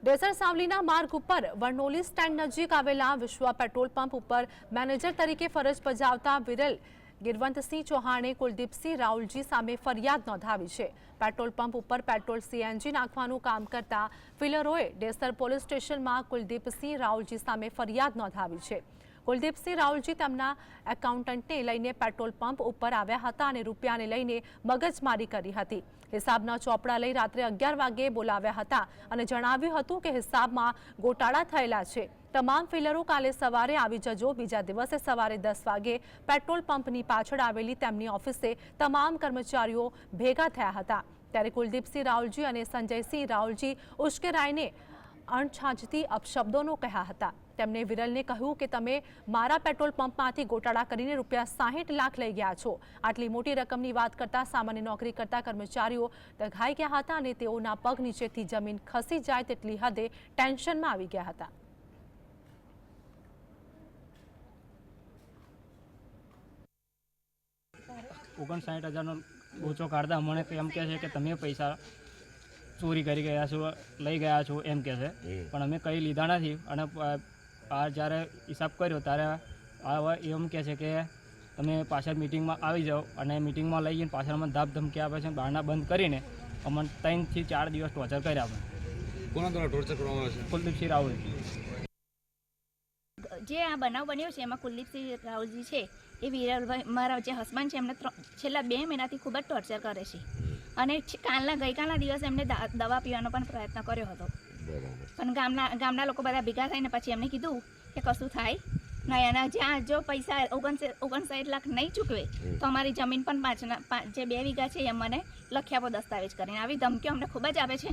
ડેસર સાવલીના માર્ગ ઉપર વરનોલી સ્ટેન્ડ નજીક આવેલા વિશ્વ પેટ્રોલ પંપ ઉપર મેનેજર તરીકે ફરજ બજાવતા વિરલ ગિરવંતસિંહ ચૌહાણે કુલદીપસિંહ રાહુલજી સામે ફરિયાદ નોંધાવી છે। પેટ્રોલ પંપ ઉપર પેટ્રોલ સીએનજી નાખવાનું કામ કરતા ફિલરોએ ડેસર પોલીસ સ્ટેશનમાં કુલદીપસિંહ રાહુલજી સામે ફરિયાદ નોંધાવી છે। કુલદીપસિંહ રાહુલજી તેમના એકાઉન્ટન્ટને લઈને પેટ્રોલ પંપ ઉપર આવ્યા હતા અને રૂપિયાને લઈને મગજમારી કરી હતી। હિસાબના ચોપડા લઈ રાત્રે 11 વાગે બોલાવ્યા હતા અને જણાવ્યું હતું કે હિસાબમાં ગોટાળા થયેલા છે। તમામ ફિલરો કાલે સવારે આવી જજો। બીજા દિવસે સવારે 10 વાગે પેટ્રોલ પંપની પાછળ આવેલી તેમની ઓફિસે તમામ કર્મચારીઓ ભેગા થયા હતા। ત્યારે કુલદીપસિંહ રાહુલજી અને સંજયસિંહ રાહુલજી ઉશ્કેરાઈને અણછાંચતી અપશબ્દોનો કહ્યા હતા। તેમણે વિરલને કહ્યું કે તમે મારા પેટ્રોલ પંપમાંથી ગોટાળા કરીને રૂપિયા 60 લાખ લઈ ગયા છો। આટલી મોટી રકમની વાત કરતા સામાન્ય નોકરી કરતા કર્મચારીઓ દઘાઈ ગયા હતા અને તેઓના પગ નીચેથી જમીન ખસી જાય તેટલી હદે ટેન્શનમાં આવી ગયા હતા। 59,000નો લોચો કાઢતા મને એમ કહે છે કે તમે પૈસા ચોરી કરી ગયા છો, લઈ ગયા છો એમ કહે છે, પણ અમે કંઈ લીધા નથી। અને આ જ્યારે હિસાબ કર્યો ત્યારે આ એમ કહે છે કે તમે પાછળ મિટિંગમાં આવી જાઓ અને મિટિંગમાં લઈ જઈને પાછળ અમને ધાપ ધમકી આપે છે। બહારના બંધ કરીને અમને 3 થી 4 દિવસ ટોર્ચર કર્યા। આપણે કોના દ્વારા ટોર્ચર કરવામાં આવે છે? કુલદીપસિંહ રાહુલ જે આ બનાવ બન્યો છે એમાં કુલદીપસિંહ રાહુલજી છે એ વિરલભાઈ મારા જે હસબન્ડ છે એમને છેલ્લા 2 મહિનાથી ખૂબ જ ટોર્ચર કરે છે અને ગઈકાલના દિવસે એમને દવા પીવાનો પણ પ્રયત્ન કર્યો હતો, પણ ગામના લોકો બધા ભેગા થઈને પછી એમને કીધું કે કશું થાય નહીં અને જ્યાં જો પૈસા 59 લાખ નહીં ચૂકવે તો અમારી જમીન પણ જે 2 વીઘા છે એ મને લખી આપો દસ્તાવેજ કરીને। આવી ધમકીઓ અમને ખૂબ જ આપે છે।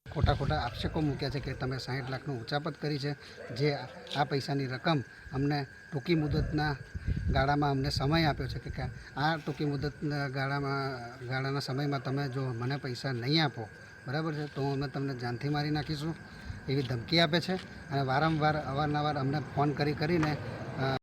ખોટા આક્ષેપો મૂક્યા છે કે તમે 60 લાખનું ઉચાપત કરી છે, જે આ પૈસાની રકમ અમને ટૂંકી મુદતના ગાળામાં અમને સમય આપ્યો છે કે આ ટૂંકી મુદતના ગાળાના સમયમાં તમે જો મને પૈસા નહીં આપો, બરાબર છે, તો અમે તમને જાનથી મારી નાખીશું એવી ધમકી આપે છે અને વારંવાર અવારનવાર અમને ફોન કરીને